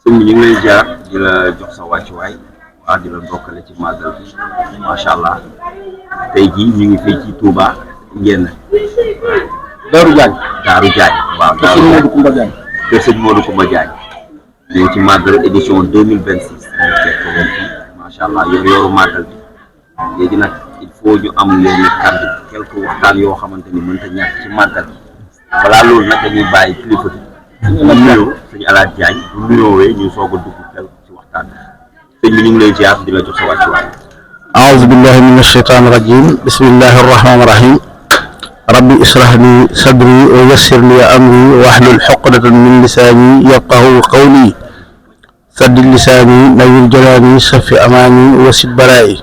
sëñ bi ñu ngi lay jaar di la jox sa wàccuwaay waa di la ndokkale ci màggal bi macha allah tey jii ñu ngi fii ci Touba ngeen Daaru Jaañ waaw Sëñ Modou Coumba Diagne kër sëñ Modou Coumba Diagne ñu ngi ci màggal édition 2026 ñu fekk leen fii macha allah yoru màggal bi léegi nag il faut ñu am leen kàddu quelques waxtaan yoo xamante ni mënta ñàkk ci màggal bi balaa loolu nag dañuy bàyyi kilifa bi bu nuyoo sëñ Alaaji Diagne bu nuyoowee ñu soog a dugg ci waxtaan bi sëñ bi ñu ngi lay ziar di la jox sa wàccuwaay. أعوذ بالله من الشيطان الرجيم بسم الله الرحمن الرحيم ربي اشرح لي صدري ويسر لي أمري واحلل عقدة من لساني يفقهوا قولي سدد لساني نوّر جناني صفي أماني وسد بلائي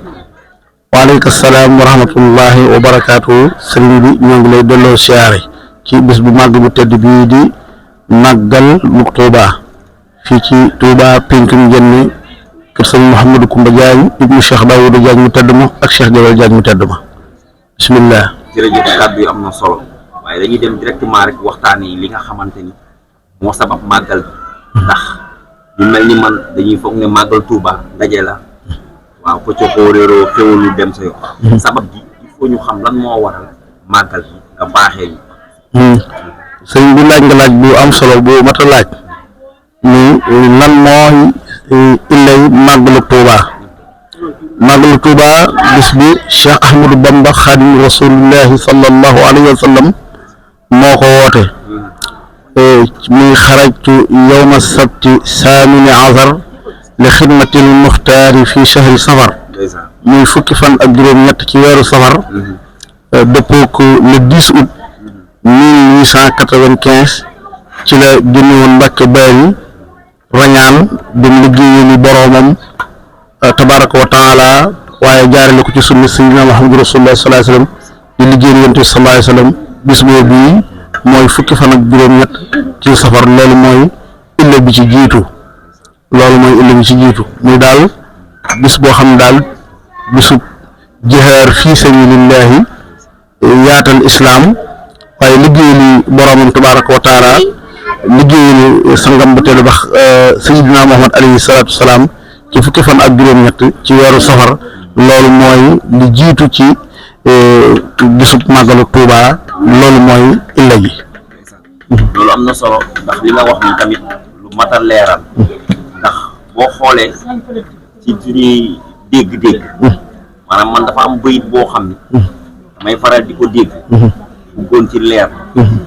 وعليك السلام ورحمة الله وبركاته sëriñ bi ñoo ngi lay delloo siyaare ci bés bu màgg bu tedd bii di màggal mu Tuuba fii ci Tuuba Pencum Njenne kër sëñ Mouhamadou Coumba Diagne ibnu Cheikh Daouda Diagne mu tedd ma ak Cheikh Jabal Diagne mu tedd ma bismillah. jërëjëf kàddu yi am na solo waaye dañuy dem directement rek waxtaan yi li nga xamante ni moo sabab màggal bi ndax ñu mel ni man dañuy foog ne màggal Touba ndaje la waaw ko coo réeroo xewlu dem sa yoon sabab bi il faut ñu xam lan moo waral màggal bi nga baaxee ñu sëñ bi laaj nga laaj bu am solo bu mat a laaj ni lan mooy illay màggalu Touba màggalu Touba bis bi Cheikh Ahmadou Bamba Xaadimu Rasulillahi sallallahu alayhi wa sallam moo ko woote muy xarajtu yowma sabti saamini azar li xidmatil muxtaari fi shahri safar muy fukki fan ak juróom-ñett ci weeru safar dëppoo ko le 10 août 1895 ci la génne woon Mbàkke Bari rañaan dem liggéeyi ni boroomam tabaraka wa taala waaye jaarale ko ci sunna sayyidina Muhammadu rasulullah sallallahu alayhi wasallam di liggéey yonent bi sallallahu alayhi wasallam bis boobu bii mooy fukki fan ak juróom-ñett ci safar loolu mooy illa bi ci jiitu muy daal bis boo xam ne daal bisub jihaar fii sabilillahi yaatal islaam waaye liggéey li boroomam tabaraka wa taala liggéey li sangam ba teel bax sayyidina Muhammad alayhi salaatu wasalaam ci fukki fan ak juróom-ñett ci weeru safar loolu mooy li jiitu ci bisub màggalu Tuuba loolu mooy illa gi. loolu am na solo ndax li nga wax ni tamit lu mat a leeral ndax boo xoolee ci suñuy dégg-dégg maanaam man dafa am bayit boo xam ni damay faral di ko dégg bëggoon ci leer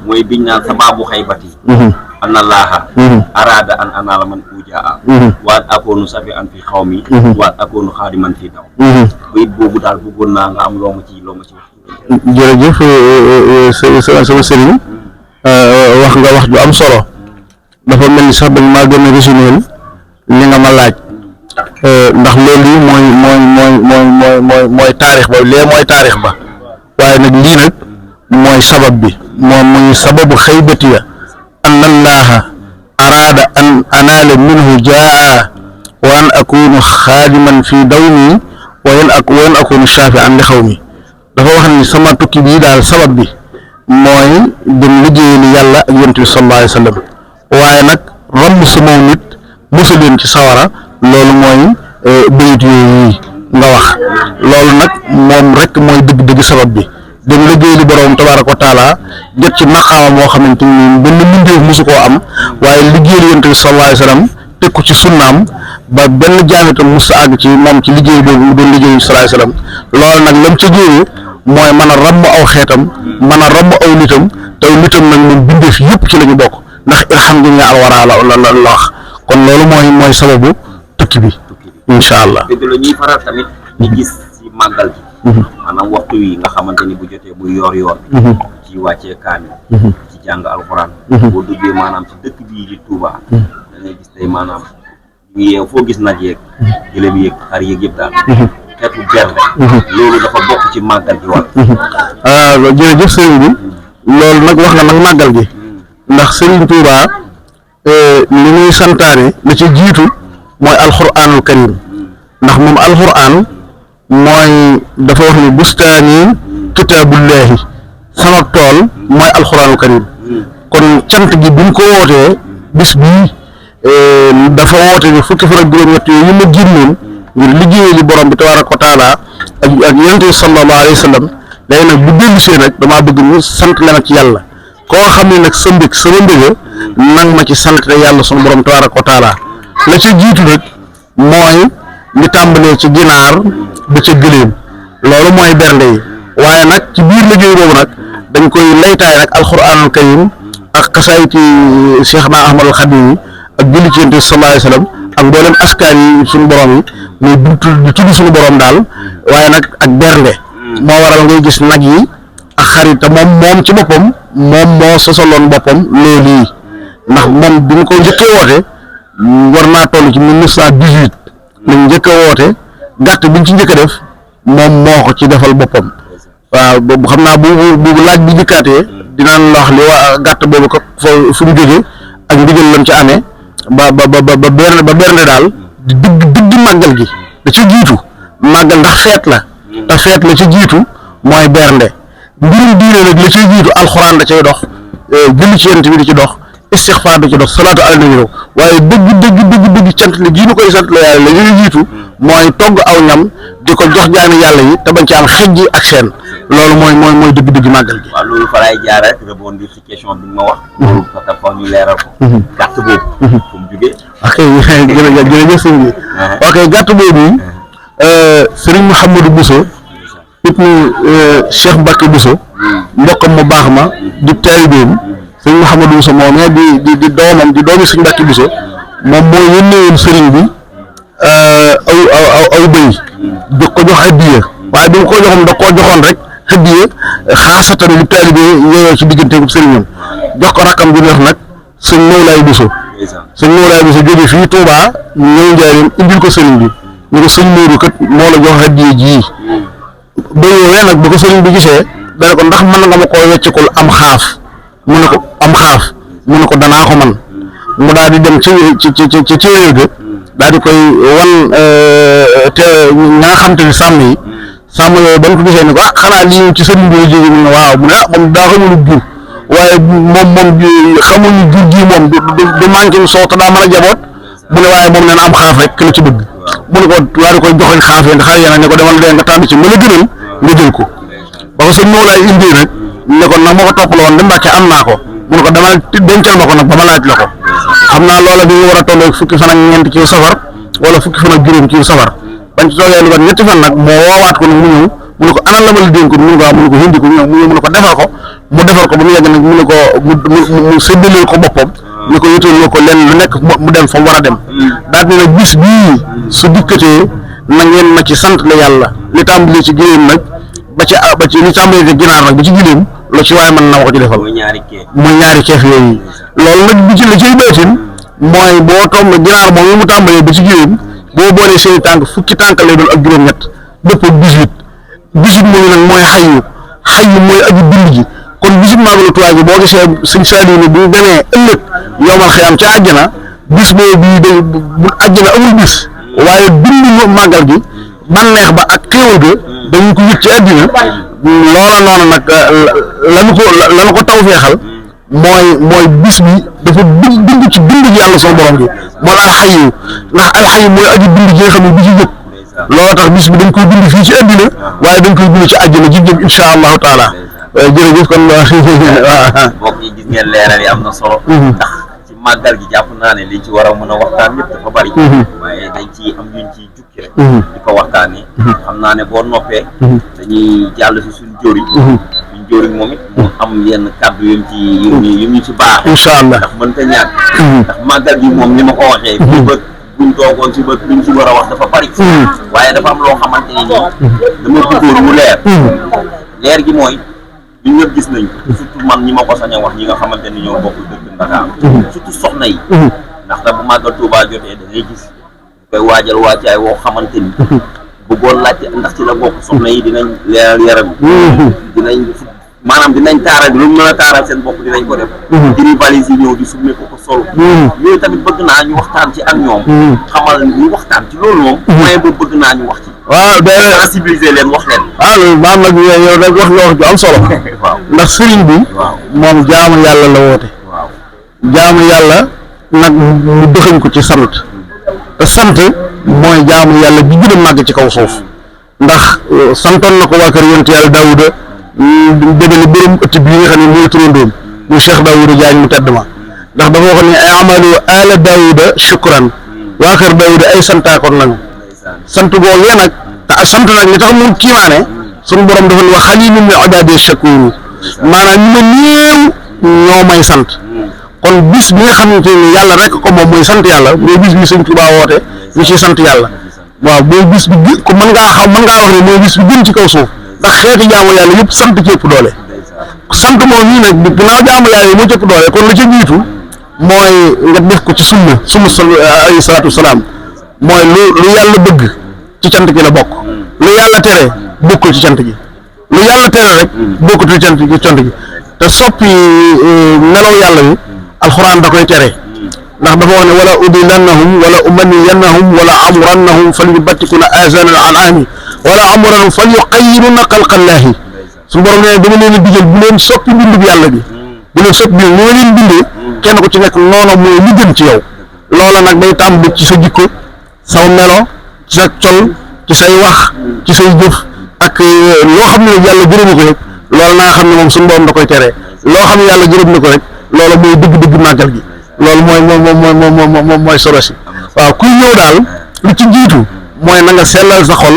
mooy biñ naan sababu xaybati anna laaha araada an anaala man ujaa waat akoonu safi an fi xaw mi waat akoonu xaadi man fi daw bayit boobu daal bëggoon naa nga am loo ma ci wax. jërëjëf sama sëriñ wax nga wax ju am solo dafa mel ni sax dañ maa gën a résumé li nga ma laaj ndax loolu mooy taarix ba lee mooy taarix ba waaye nag lii nag mooy sabab bi moom muy sababu xaybatiya an allaha araada an anaala minhu jaa wa an akunu xaadiman fi dawmi wa an akunu shafi'an li xawmi dafa wax ni sama tukki bii daal sabab bi mooy dem liggéeyal yàlla ak yonent bi sallallahu alayhi wa sallam waaye nag romb sama nit mosu leen ci sawara loolu mooy bayit yooyu nga wax loolu nag moom rek mooy dëgg-dëgg sabab bi dem liggéey li borom tabaaraka wa taala jot ci maqaama moo xamante ni benn mbindeef mosu koo am waaye liggéeyal yonent bi sallallahu alayhi wa sallam teg ko ci sunnaam ba benn jaamitam mos a àgg ci moom ci liggéey boobu mu doon liggéey sallallahu alayhi wa sallam loolu nag lam ca jógee mooy mën a ramm aw xeetam mën a ramm aw nitam te aw nitam nag moom bindeef yëpp ci la ñu bokk ndax alhamdulilah alwara la wax kon loolu mooy sababu tukki bi incha allah. dëgg la ñuy faral tamit di gis ci màggal gi maanaam waxtu wi nga xamante ni bu jotee bu yoor ci wàccee kaamil ci jàng alxuraan boo duggee maanaam ci dëkk bii di Touba da ngay gis tey maanaam ñu yeew foo gis nag yeeg gëlëm yeeg xar yeeg yëpp daal xeetu bernde loolu dafa bokk ci màggal gi wala jërëjëf sëriñ bi loolu nag wax nga nag màggal gi ndax sëriñ Touba li muy santaane la ci jiitu mooy alxuraanul karim ndax moom alxuraan mooy dafa wax ni bustaani kitaabullahi sama tool mooy alxuraanul karim kon cant gi bi mu ko wootee bis bii dafa woote ni fukki fan ak juróom-ñett yooyu ma génnoon ngir liggéeyee li borom bi tabaaraka wa taala ak yonent bi sallallahu alayhi wa sallam léegi nag bu dellusee nag damaa bëgg ñu sant la nag ci yàlla koo xam ne nag sa mbég sama mbéga nang ma ci sant yàlla sunu borom tabaaraka wa taala la ca jiitu nag mooy li tàmbalee ci ginaar ba ca gëléem loolu mooy bernde yi waaye nag ci biir liggéey boobu nag dañ koy laytaay nag alxuraanul karim ak xasaayiti Cheikhna Ahmadul Xadim yi ak julli ci Yonent bi sallallahu alayhi wa sallam ak mboolem askan yi suñu borom yi muy di tudd suñu borom daal waaye nag ak bernde moo waral ngay gis nag yi ak xarit te moom ci boppam moom moo sosaloon boppam loolu yi ndax moom bi ñu ko njëkkee woote war naa toll ci 1918 lañ njëkk a woote gàtt biñ ci njëkk a def moom moo ko ci defal boppam waaw boobu xam naa bu laaj bi dikkaatee dinaan la wax li waa gàtt boobu ko fu mu jógee ak ndigal lam ci amee ba bernde daal di digg màggal gi da ci jiitu màggal ndax feet la te feet la ci jiitu mooy bernde mbirum diine nag la ciy jiitu alxuraan da cay dox julli ci Yonent bi di ci dox istixfaar da ci dox salaatu ala nabi waaye dëgg cant li gii nu koy sant la yàlla la ñuy jiitu mooy togg aw ñam di ko jox jaami yàlla yi te bañ ci am xejji ak seen loolu mooy dëgg màggal gi. waaw loolu fa laay jaar rek rebondir ci question bi ma wax. loolu fa ñu leeral ko. gàtt boobu. fu mu jugee. ok jërëjëf sëñ bi. ok gàtt boobu Serigne Mouhamadou Bousso ibnu Cheikh Mbacke Bousso mbokkam mu baax ma di taalibeem Serigne Mouhamadou Bousso moom di doomam di doomi Serigne Mbacke Bousso moom moo yónneewoon Serigne bi aw bëy di ko jox addiya waaye bi mu ko joxoon da koo joxoon rek addiya xaasatan li taalibe yooyu ci digganteegu sëriñam jox ko rakkam bi ñu wax nag sëñ Mawlaay Bousso jóge fii Touba ñëw Njaaréem indil ko sëriñ bi ñu ko sëñ Moodu kat moo la jox addiya ji bëy yooyu nag bu ko sëriñ bi gisee dana ko ndax mën nga ma koo weccikul am xaaf mu ne ko danaa ko man mu daal di dem ci téere ga daal di koy wan te ña nga xam te ni sàmm yooyu ba ñu ko gisee ne ko xanaa lii ci sëriñ bi la jóge mu ne waaw mu ne moom daa xamul jur waaye moom xamuñu jur gi moom du manqué soo te daa mën a jaboot mu ne waaye moom nee na am xaaf rek la ci bëgg mu ne ko daal di koy joxoñ xaaf yi ndax xale yi nag ne ko demal dee nga tànn ci mën a gënal nga jël ko ba ko sëñ Mawlaay indi nag ne ko nag ma ko toppaloo woon de Mbàkke am naa ko mu ne ko dama dencal ma ko nag ba ma laaj la ko xam naa loola bi ñu war a tolloo fukki fan ak ñeent ci safar wala fukki fan ak juróom ci safar bañ ci toogee lu mat ñetti fan nag moo woowaat ko nag mu ñëw mu ne ko anal la ma la dénk mu ne ko waaw mu ne ko hindi ko ñëw mu ñëw mu ne ko defar ko ba mu yegg nag mu ne ko mu séddaleel ko boppam ne ko yëtal ko lenn lu nekk mu dem fa mu war a dem daal di nag bis bii su dikkatee na ngeen ma ci sant la yàlla li tàmbalee ci giléem nag ba ci li tàmbalee ci ginaar nag ba ci giléem la ci waaye mën na ma ko ci defal mooy ñaari keef yooyu loolu nag bi ci la ciy baytin mooy boo tomb ginaar moom yi mu tàmbalee ba ci giléem boo boolee seeni tànk fukki tànk lay doon ak juróom-ñett dëpp ak 18 mooy nag mooy xayyu mooy aji bind ji kon 18 màggalu Tuubaa gi boo gisee sëñ Saaliw ni bu ñu demee ëllëg yowmal xiyaam ca àjjana bis boobu bii day bu àjjana amul bis waaye bindu màggal gi bànneex ba ak xéewal ga dañu ko yëg ci àddina loola noonu nag lanu ko taw feexal mooy bis bi dafa bind ci bind gi yàlla sunu borom gi moo la alxayu ndax alxayu mooy aji bind ji nga xam ne bi ci jëkk loolu tax bis bi dañ koy bind fii ci àddina waaye dañ koy bind ci àjjana ji jëm insha allahu taala jërëjëf kon mbokk yi gis ngeen leeral yi am na solo ndax ci màggal gi jàpp naa ne li ci war a mën a waxtaan yëpp dafa bari waaye dañ ci am yuñ ci jukki rek di ko waxtaanee xam naa ne boo noppee dañuy jàll si suñ jóri jóoriñ moom it mu am yenn kàddu yu ñu ci baax incha allah ndax mënta ñàkk ndax màggal gi moom ni ma ko waxee fii ba buñ toogoon si ba luñ ci war a wax dafa bari waaye dafa am loo xamante ne nii dama bëggoon mu leer gi mooy ñun ñëpp gis nañ ko surtout man ñi ma ko sañ a wax ñi nga xamante ni ñoo bokk dëkk Ndakaar surtout soxna yi ndax da bu màggal Tuubaa jotee da ngay gis koy waajal wàccaay woo xamante ni bëggoon laajte ndax ci la bokk soxna yi dinañ leeral yaram dinañ taaral lu mën a taaral seen bopp dinañ ko def diri valise yi ñëw di summee ko sol yooyu tamit bëgg naa ñu waxtaan ci ak ñoom xamal ñu waxtaan ci loolu moom mooy ba bëgg naa ñu wax ci waaw day sensibiliser leen wax leen loolu maam nag yow nag wax nga wax ju am solo waaw ndax sëriñ bi moom jaamu yàlla la woote jaamu yàlla nag mu dëxañ ko ci sant te sant mooy jaamu yàlla bi gën a màgg ci kaw suuf ndax santoon na ko waa kër yonent yàlla Daawuda dégale borom ëtt bi nga xam ne mooy turandoom muy Cheikh Daawuda Jaañ mu tedd ma ndax dafa wax ne amalu ala Daawuda shukran waa kër Daawuda ay santaakoon lañu sant googee nag te sant nag li tax mu kiimaane suñu borom dafa ne wax xaliilun min ibaadi shakuur maanaam ñu ma néew ñoo may sant kon bis bi nga xamante ni yàlla rek ko moom mooy sant yàlla mooy bis bi Sëñ Tuubaa woote ñu ci sant yàlla waaw mooy bis bi ko mën ngaa wax ne mooy bis bi gën ci kaw suuf ndax xeeti jaamu yàlla yëpp sant ci ëpp doole sant moom nii nag ginnaaw jaamu yàlla yi moo ci ëpp doole kon la ca jiitu mooy nga def ko ci sunna alayhi salaatu wasalaam mooy lu yàlla bëgg ci cant gi la bokk lu yàlla tere bokkul ci cant gi lu yàlla tere rek bokkul ci cant gi te soppi melaw yàlla yi alxuraan da koy tere ndax dafa wax ne wala udillannahum wala umanniyannahum wala amurannahum falyubattikuna azana al-an'ami wala amurannahum falyughayyirunna xalqallaahi su borom ne dama leen a digal bu leen soppi bindub yàlla bi bu leen soppi bi ñoo leen bindee kenn ku ci nekk noonu mooy li gën ci yow loola nag day tàmbali ci sa jikko saw melo ci sa col ci say wax ci say jëf ak loo xam ne yàlla gërëmu ko rek loolu na nga xam ne moom suñu borom da koy tere loo xam ne yàlla gërëm na ko rek loolu mooy dëgg-dëgg màggal gi loolu mooy solo si waaw kuy ñëw daal lu ci jiitu mooy na nga sellal sa xol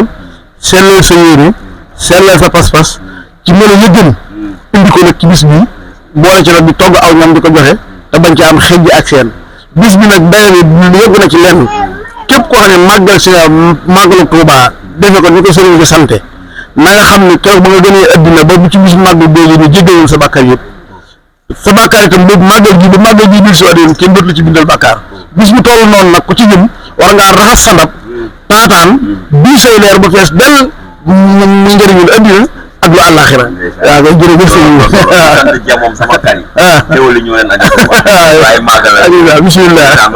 sellal sa yéene sellal sa pas-pas ci melo ya gën indi ko nag ci bis bi boole ci nag di togg aw ñam di ko joxe te bañ ci am xëj ak seen bis bi nag daye bi yëggu na ci lenn képp koo xam ne màggalu Tuubaa defe ko ni ko sëriñ bi sante na nga xam ne keroog ba nga gënee addina ba bu ci bis màggal boobu ñu jéggawul sa bàkkaar yëpp sa bàkkaar itam bu màggal gi bil si waat kenn dootu la ci bindal bàkkaar bis bu toll noonu nag ku ci jëm war ngaa raxas sa ndab taataan bii say leer ba fees del mu njëriñul addina ak lu àllaaxira waaw kay jërëjëf sëñ moom sama kari teewul ñu leen andi waaye màggal bismillah